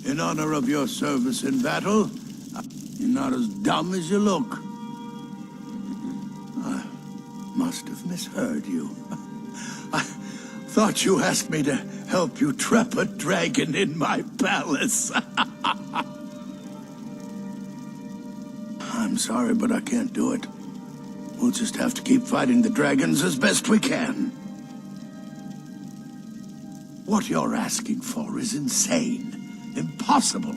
In honor of your service in battle, you're not as dumb as you look. I must have misheard you. I thought you asked me to help you trap a dragon in my palace. I'm sorry, but I can't do it. We'll just have to keep fighting the dragons as best we can. What you're asking for is insane. Impossible.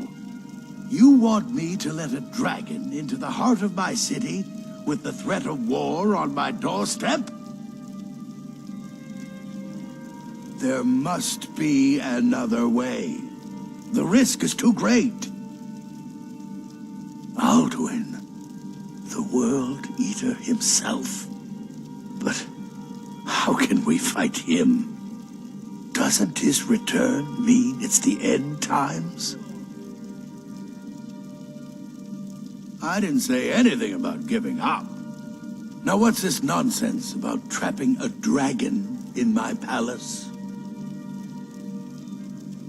You want me to let a dragon into the heart of my city with the threat of war on my doorstep? There must be another way. The risk is too great. Alduin, the World Eater himself. But how can we fight him? Doesn't his return mean it's the end times? I didn't say anything about giving up. Now what's this nonsense about trapping a dragon in my palace?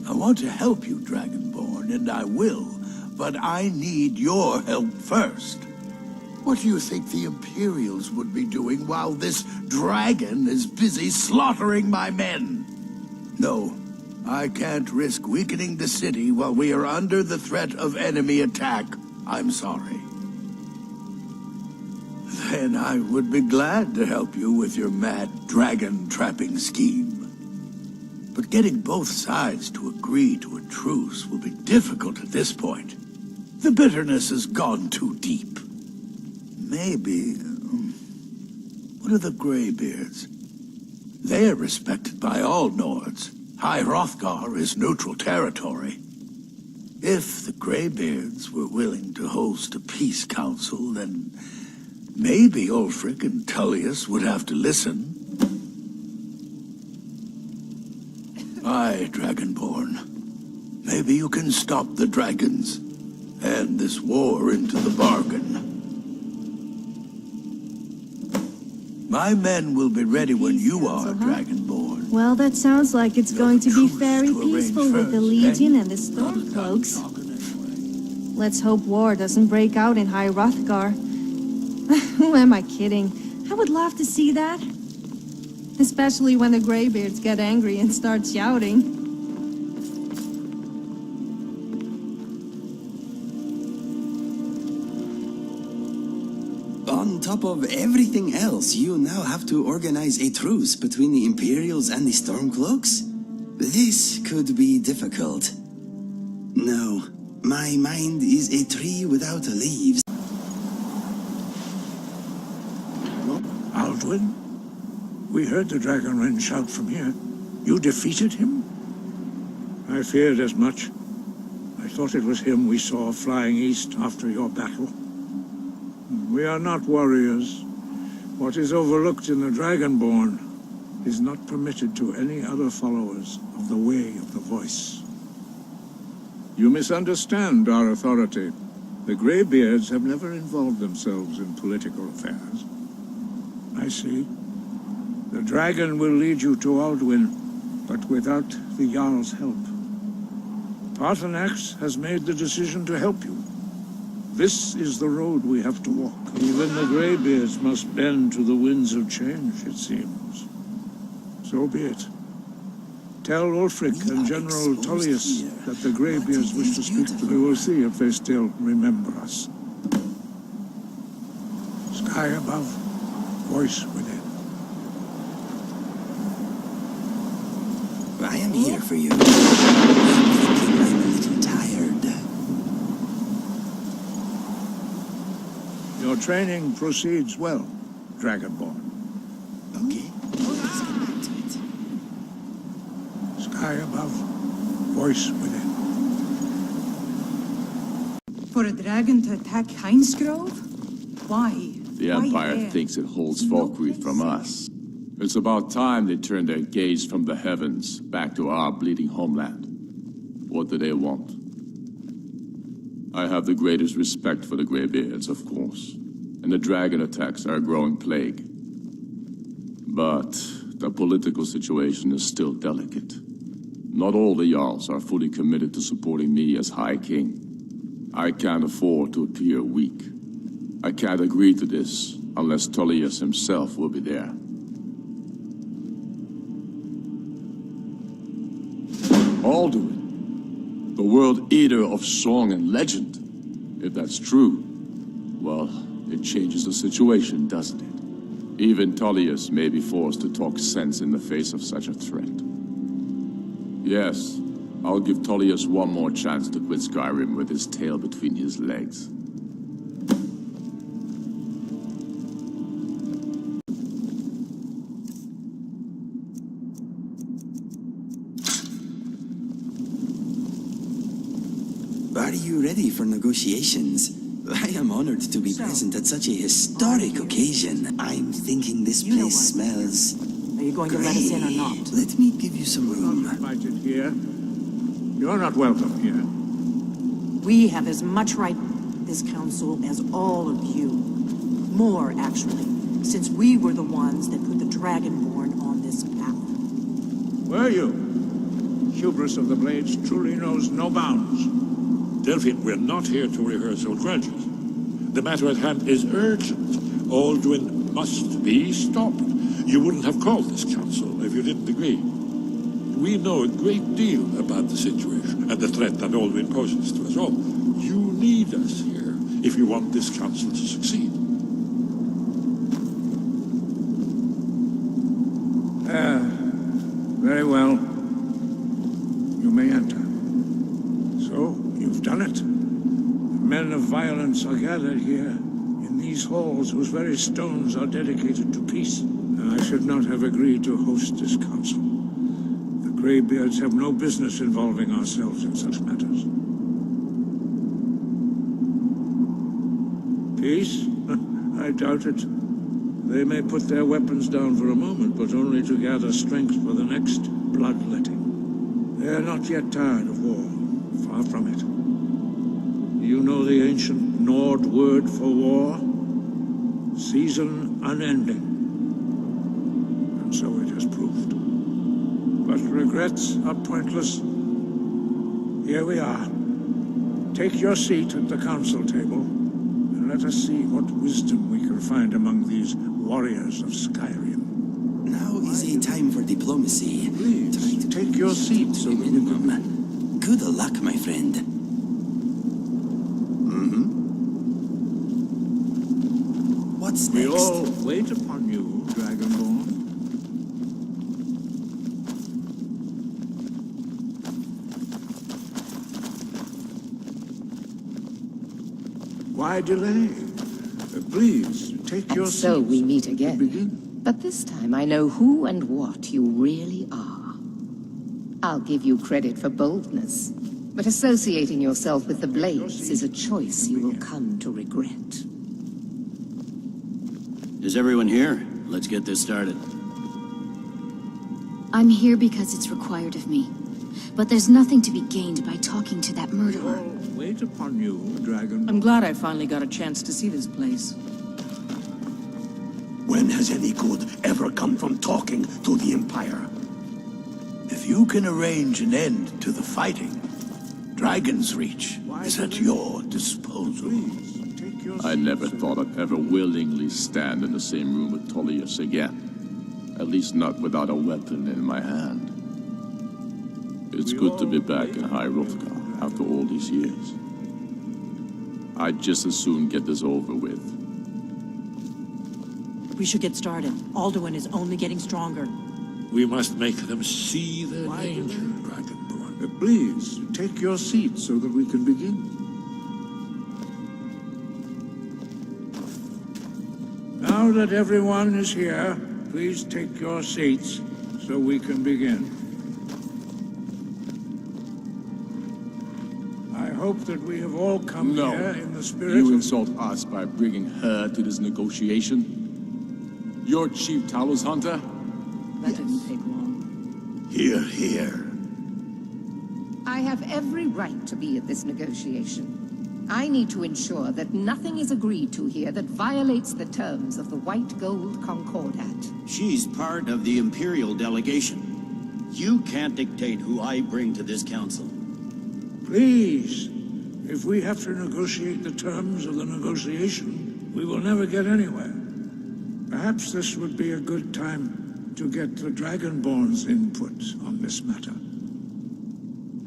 I want to help you, Dragonborn, and I will, but I need your help first. What do you think the Imperials would be doing while this dragon is busy slaughtering my men? No, I can't risk weakening the city while we are under the threat of enemy attack. I'm sorry. Then I would be glad to help you with your mad dragon trapping scheme. But getting both sides to agree to a truce will be difficult at this point. The bitterness has gone too deep. Maybe... what are the Greybeards? They are respected by all Nords. High Hrogthar is neutral territory. If the Greybeards were willing to host a peace council, then maybe Ulfric and Tullius would have to listen. Aye, Dragonborn. Maybe you can stop the dragons, and this war into the bargain. My men will be ready when you are, Dragonborn. Well, that sounds like it's going to be very peaceful with the Legion and the Stormcloaks. Let's hope war doesn't break out in High Hrogthar. Who am I kidding? I would love to see that. Especially when the Greybeards get angry and start shouting. On top of everything else, you now have to organize a truce between the Imperials and the Stormcloaks? This could be difficult. No, my mind is a tree without leaves. Alduin? We heard the Dragonren shout from here. You defeated him? I feared as much. I thought it was him we saw flying east after your battle. We are not warriors. What is overlooked in the Dragonborn is not permitted to any other followers of the Way of the Voice. You misunderstand our authority. The Greybeards have never involved themselves in political affairs. I see. The dragon will lead you to Alduin, but without the Jarl's help. Paarthurnax has made the decision to help you. This is the road we have to walk. Even the Greybeards must bend to the winds of change, it seems. So be it. Tell Ulfric and General Tullius that the Greybeards wish to speak to. We will see if they still remember us. Sky above, voice within. I am here for you. I'm a little tired. Your training proceeds well, Dragonborn. Okay, let's get back to it. Sky above, voice within. For a dragon to attack Heinsgrove? Why? The Empire thinks it holds Valkyrie from us. It's about time they turned their gaze from the heavens back to our bleeding homeland. What do they want? I have the greatest respect for the Greybeards, of course, and the dragon attacks are a growing plague. But the political situation is still delicate. Not all the Jarls are fully committed to supporting me as High King. I can't afford to appear weak. I can't agree to this unless Tullius himself will be there. Alduin, the world eater of song and legend. If that's true, well, it changes the situation, doesn't it? Even Tullius may be forced to talk sense in the face of such a threat. Yes, I'll give Tullius one more chance to quit Skyrim with his tail between his legs. Are you ready for negotiations? I am honored to be present at such a historic occasion. I'm thinking this place smells... Are you going to let us in or not? Let me give you some room. Invited here. You're not welcome here. We have as much right to this council as all of you. More, actually, since we were the ones that put the Dragonborn on this path. Were you? Hubris of the Blades truly knows no bounds. Delphine, we're not here to rehearse old grudges. The matter at hand is urgent. Alduin must be stopped. You wouldn't have called this council if you didn't agree. We know a great deal about the situation and the threat that Alduin poses to us all. You need us here if you want this council to succeed. Very well. You may enter. So, you've done it. Men of violence are gathered here, in these halls whose very stones are dedicated to peace. I should not have agreed to host this council. The Greybeards have no business involving ourselves in such matters. Peace? I doubt it. They may put their weapons down for a moment, but only to gather strength for the next bloodletting. They are not yet tired of war. Far from it. You know the ancient Nord word for war? Season unending. And so it has proved. But regrets are pointless. Here we are. Take your seat at the council table, and let us see what wisdom we can find among these warriors of Skyrim. Now is a time for diplomacy. Please, take your seat so that we can... Good luck, my friend. What's next? We all wait upon you, Dragonborn. Why delay? Please, take your seat. So we meet again. Begin. But this time I know who and what you really are. I'll give you credit for boldness, but associating yourself with the Blades is a choice you will come to regret. Is everyone here? Let's get this started. I'm here because it's required of me. But there's nothing to be gained by talking to that murderer. All wait upon you, Dragon. I'm glad I finally got a chance to see this place. When has any good ever come from talking to the Empire? If you can arrange an end to the fighting, Dragon's Reach is at your disposal. Please, take your I seat never so thought I'd ever willingly stand in the same room with Tullius again. At least not without a weapon in my hand. It's good to be back in High Hrogthar after all these years. I'd just as soon get this over with. We should get started. Alduin is only getting stronger. We must make them see their danger, Dragonborn. Please, take your seat so that we can begin. Now that everyone is here, please take your seats so we can begin. I hope that we have all come No, here in the spirit you of... insult us by bringing her to this negotiation? You're Chief Talos Hunter? That didn't take long. Hear, hear. I have every right to be at this negotiation. I need to ensure that nothing is agreed to here that violates the terms of the White Gold Concordat. She's part of the Imperial delegation. You can't dictate who I bring to this council. Please, if we have to negotiate the terms of the negotiation, we will never get anywhere. Perhaps this would be a good time to get the Dragonborn's input on this matter.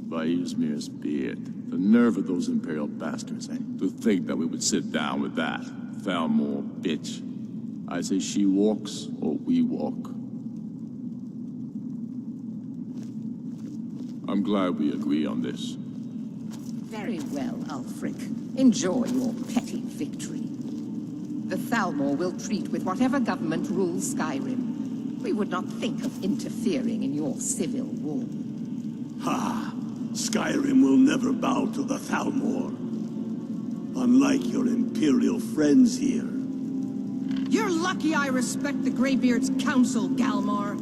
By Ysmir's beard, the nerve of those Imperial bastards, eh? To think that we would sit down with that Thalmor bitch. I say she walks, or we walk. I'm glad we agree on this. Very well, Ulfric. Enjoy your petty victory. The Thalmor will treat with whatever government rules Skyrim. We would not think of interfering in your civil war. Ha! Skyrim will never bow to the Thalmor. Unlike your Imperial friends here. You're lucky I respect the Greybeard's counsel, Galmar.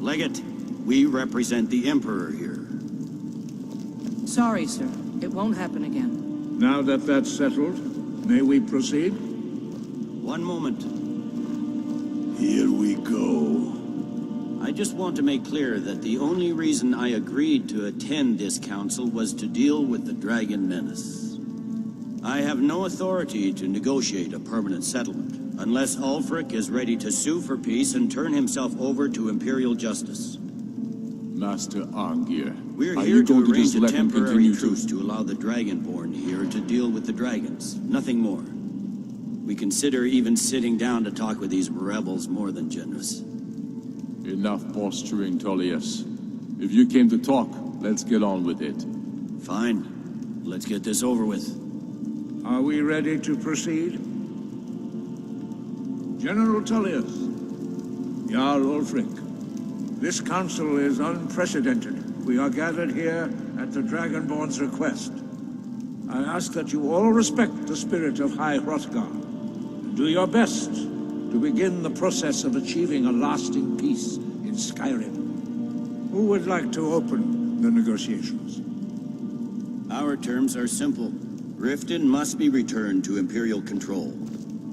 Legate, we represent the Emperor here. Sorry, sir. It won't happen again. Now that that's settled, may we proceed? One moment. Here we go. I just want to make clear that the only reason I agreed to attend this council was to deal with the Dragon Menace. I have no authority to negotiate a permanent settlement, unless Ulfric is ready to sue for peace and turn himself over to Imperial justice. Master Arngir, We're are here you to going to arrange just a let him temporary continue truce to allow the Dragonborn here to deal with the dragons. Nothing more. We consider even sitting down to talk with these rebels more than generous. Enough posturing, Tullius. If you came to talk, let's get on with it. Fine. Let's get this over with. Are we ready to proceed? General Tullius, Jarl Ulfric, this council is unprecedented. We are gathered here at the Dragonborn's request. I ask that you all respect the spirit of High Hrogthar, and do your best to begin the process of achieving a lasting peace in Skyrim. Who would like to open the negotiations? Our terms are simple. Riften must be returned to Imperial control.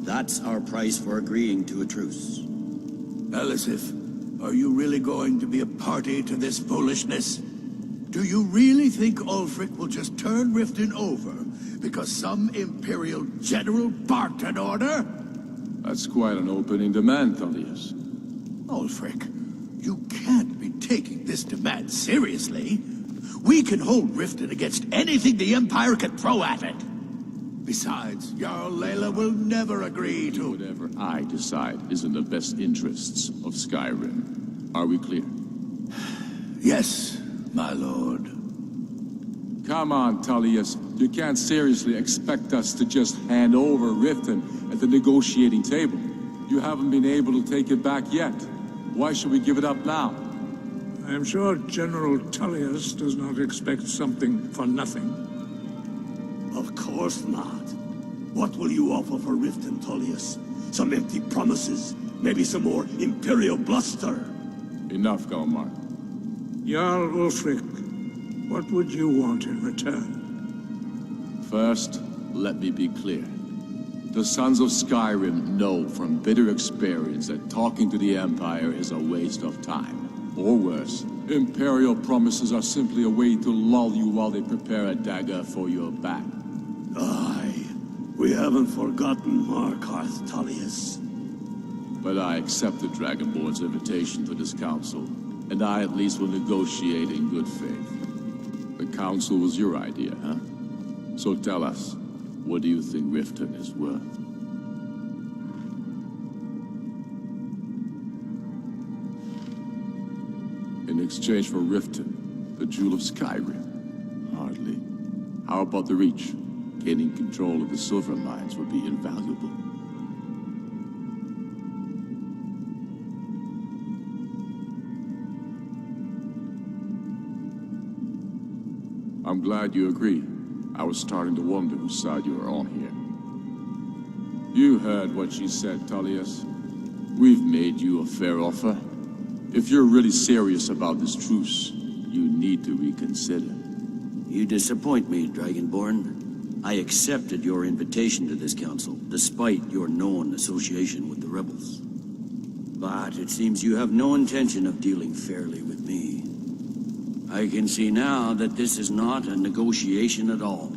That's our price for agreeing to a truce. Elisif, are you really going to be a party to this foolishness? Do you really think Ulfric will just turn Riften over because some Imperial general barked an order? That's quite an opening demand, Tullius. Ulfric, you can't be taking this demand seriously. We can hold Riften against anything the Empire can throw at it. Besides, Jarl Layla will never agree to... Whatever I decide is in the best interests of Skyrim. Are we clear? Yes, my lord. Come on, Tullius. You can't seriously expect us to just hand over Riften at the negotiating table. You haven't been able to take it back yet. Why should we give it up now? I am sure General Tullius does not expect something for nothing. Of course not. What will you offer for Riften, Tullius? Some empty promises? Maybe some more Imperial bluster? Enough, Galmar. Jarl Ulfric, what would you want in return? First, let me be clear. The Sons of Skyrim know from bitter experience that talking to the Empire is a waste of time. Or worse, Imperial promises are simply a way to lull you while they prepare a dagger for your back. Aye, we haven't forgotten Markarth, Tullius. But I accept the Dragonborn's invitation to this council, and I at least will negotiate in good faith. The council was your idea, huh? So tell us, what do you think Riften is worth? In exchange for Riften, the Jewel of Skyrim? Hardly. How about the Reach? Gaining control of the silver mines would be invaluable. I'm glad you agree. I was starting to wonder whose side you were on here. You heard what she said, Tullius. We've made you a fair offer. If you're really serious about this truce, you need to reconsider. You disappoint me, Dragonborn. I accepted your invitation to this council, despite your known association with the rebels. But it seems you have no intention of dealing fairly with me. I can see now that this is not a negotiation at all.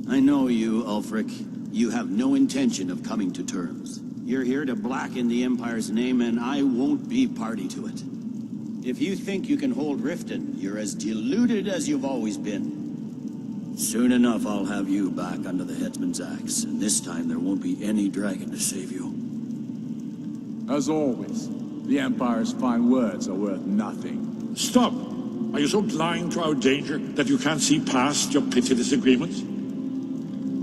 I know you, Ulfric. You have no intention of coming to terms. You're here to blacken the Empire's name, and I won't be party to it. If you think you can hold Riften, you're as deluded as you've always been. Soon enough, I'll have you back under the headsman's axe, and this time there won't be any dragon to save you. As always, the Empire's fine words are worth nothing. Stop! Are you so blind to our danger that you can't see past your petty disagreements?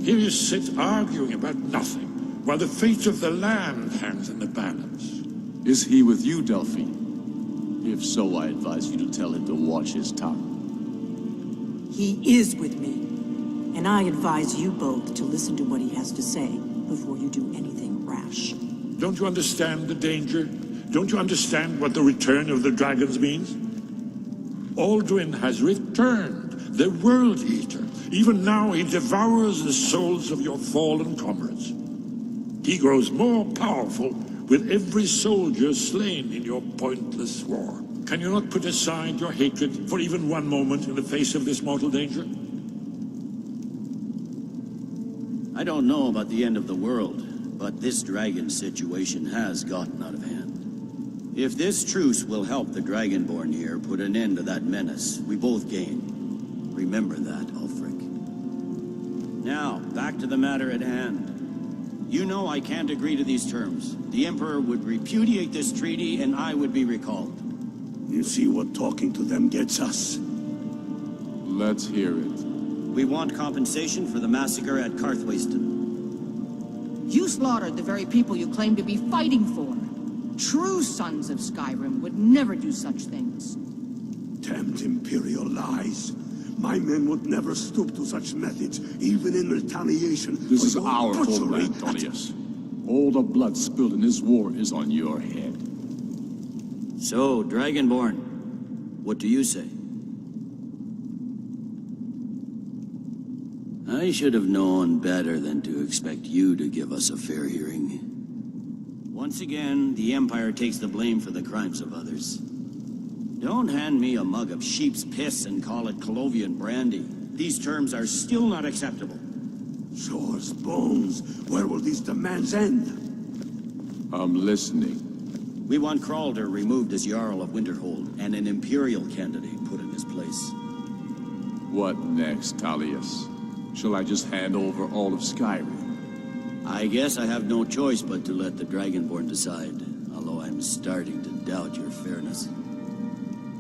Here you sit arguing about nothing, while the fate of the land hangs in the balance. Is he with you, Delphine? If so, I advise you to tell him to watch his tongue. He is with me, and I advise you both to listen to what he has to say before you do anything rash. Don't you understand the danger? Don't you understand what the return of the dragons means? Alduin has returned, the World Eater. Even now he devours the souls of your fallen comrades. He grows more powerful with every soldier slain in your pointless war. Can you not put aside your hatred for even one moment in the face of this mortal danger? I don't know about the end of the world, but this dragon situation has gotten out of hand. If this truce will help the Dragonborn here put an end to that menace, we both gain. Remember that, Ulfric. Now, back to the matter at hand. You know I can't agree to these terms. The Emperor would repudiate this treaty, and I would be recalled. You see what talking to them gets us? Let's hear it. We want compensation for the massacre at Karthwasten. You slaughtered the very people you claim to be fighting for. True sons of Skyrim would never do such things. Damned Imperial lies. My men would never stoop to such methods, even in retaliation. This is your our butchery. homeland, Tullius. All the blood spilled in this war is on your head. So, Dragonborn, what do you say? I should have known better than to expect you to give us a fair hearing. Once again, the Empire takes the blame for the crimes of others. Don't hand me a mug of sheep's piss and call it Colovian brandy. These terms are still not acceptable. Swords, bones, where will these demands end? I'm listening. We want Kralder removed as Jarl of Winterhold, and an Imperial candidate put in his place. What next, Tullius? Shall I just hand over all of Skyrim? I guess I have no choice but to let the Dragonborn decide, although I'm starting to doubt your fairness.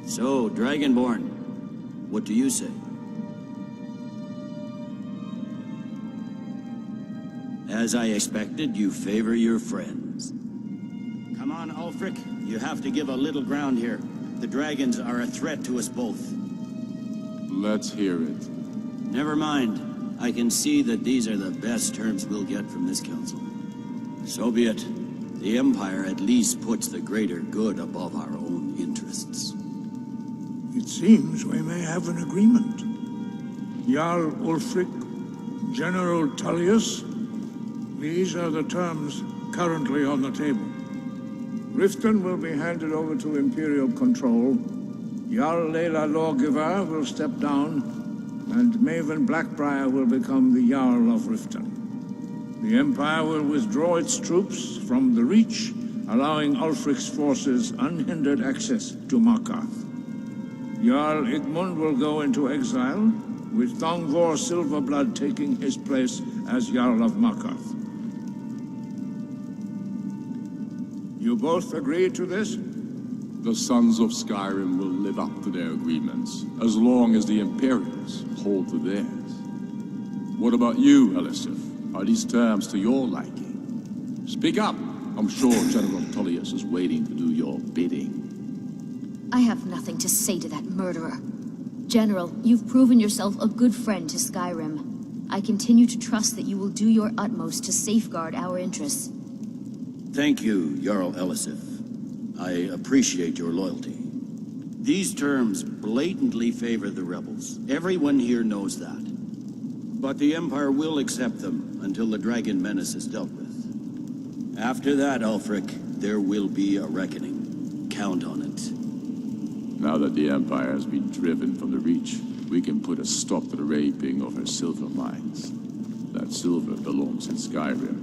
So, Dragonborn, what do you say? As I expected, you favor your friends. Come on, Ulfric. You have to give a little ground here. The dragons are a threat to us both. Let's hear it. Never mind. I can see that these are the best terms we'll get from this council. So be it. The Empire at least puts the greater good above our own interests. It seems we may have an agreement. Jarl Ulfric, General Tullius, these are the terms currently on the table. Riften will be handed over to Imperial control. Jarl Lela Lawgiver will step down, and Maven Blackbriar will become the Jarl of Riften. The Empire will withdraw its troops from the Reach, allowing Ulfric's forces unhindered access to Markarth. Jarl Igmund will go into exile, with Thongvor Silverblood taking his place as Jarl of Markarth. You both agree to this? The sons of Skyrim will live up to their agreements, as long as the Imperials hold to theirs. What about you, Elisif? Are these terms to your liking? Speak up! I'm sure General Tullius is waiting to do your bidding. I have nothing to say to that murderer. General, you've proven yourself a good friend to Skyrim. I continue to trust that you will do your utmost to safeguard our interests. Thank you, Jarl Elisif. I appreciate your loyalty. These terms blatantly favor the rebels. Everyone here knows that. But the Empire will accept them until the dragon menace is dealt with. After that, Ulfric, there will be a reckoning. Count on it. Now that the Empire has been driven from the Reach, we can put a stop to the raping of her silver mines. That silver belongs in Skyrim.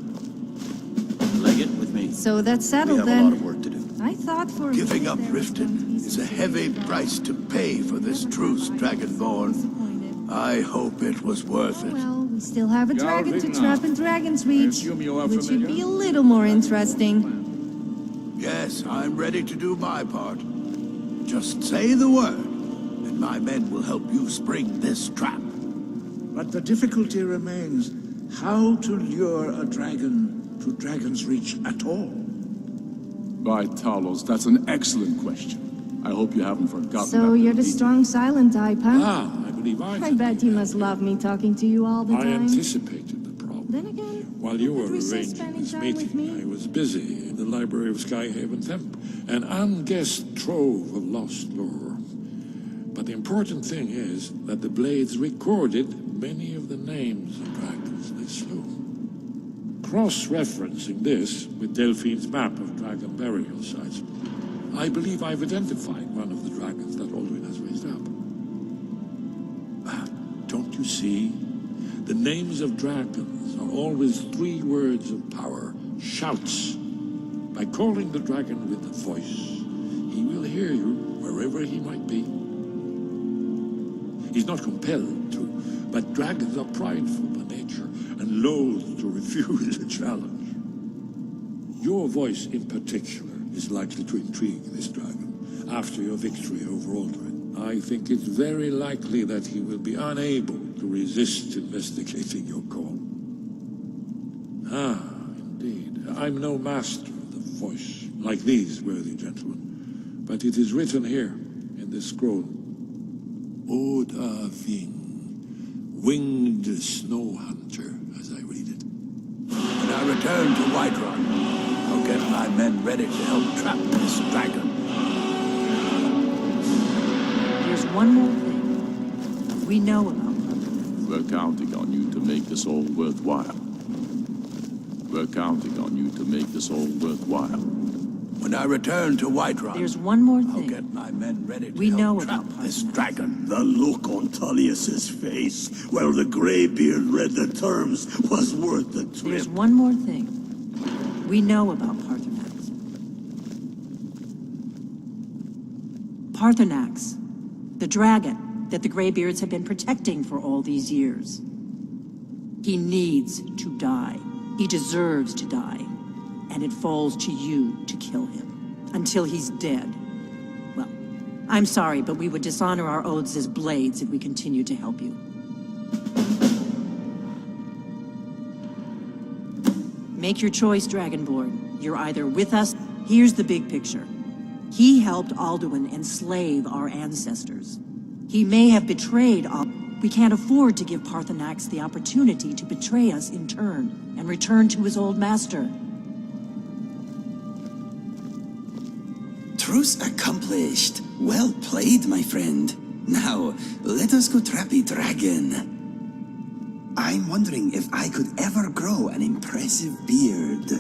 Legate with me. So that's We settled have then. a lot of work to do. I thought for a Giving minute up there was going to Riften be is a some heavy reason price to pay for this truce, Dragonborn. disappointed. I hope it was worth Oh it. well, we still have a dragon to Galvin trap now. in Dragon's I Reach, assume you are which should familiar? be a little more interesting. Yes, I'm ready to do my part. Just say the word, and my men will help you spring this trap. But the difficulty remains how to lure a dragon to Dragon's Reach at all. By Talos, that's an excellent question. I hope you haven't forgotten So that you're the detail. strong silent type, huh? Ah, I believe I bet you must love me talking to you all the I time. anticipated the problem. Then again, While you were could resist arranging spending this time with meeting, me? I was busy in the library of Skyhaven Temple, an unguessed trove of lost lore. But the important thing is that the Blades recorded many of the names of dragons they slew. Cross-referencing this with Delphine's map of dragon burial sites, I believe I've identified one of the dragons that Alduin has raised up. Don't you see? The names of dragons are always 3 words of power, shouts. By calling the dragon with a voice, he will hear you wherever he might be. He's not compelled to, but dragons are prideful by nature and loath to refuse a challenge. Your voice in particular is likely to intrigue this dragon after your victory over Alduin. I think it's very likely that he will be unable to resist investigating your call. Ah, indeed. I'm no master of the voice, like these worthy gentlemen, but it is written here in this scroll. Oda Ving, winged snow hunter, as I read it. When I return to Whiterun, I'll get my men ready to help trap this dragon. There's one more thing. We know about We're counting on you to make this all worthwhile. We're counting on you to make this all worthwhile. When I return to Whiterun, There's one more I'll thing. get my men ready to We help know trap about this Parsonage. dragon. The look on Tullius's face while the Greybeard read the terms was worth the trip. There's one more thing. We know about Paarthurnax. Paarthurnax, the dragon that the Greybeards have been protecting for all these years. He needs to die. He deserves to die. And it falls to you to kill him. Until he's dead. Well, I'm sorry, but we would dishonor our oaths as Blades if we continue to help you. Make your choice, Dragonborn. You're either with us. Here's the big picture. He helped Alduin enslave our ancestors. He may have betrayed Alduin. We can't afford to give Paarthurnax the opportunity to betray us in turn and return to his old master. Truce accomplished. Well played, my friend. Now, let us go trap a dragon. I'm wondering if I could ever grow an impressive beard.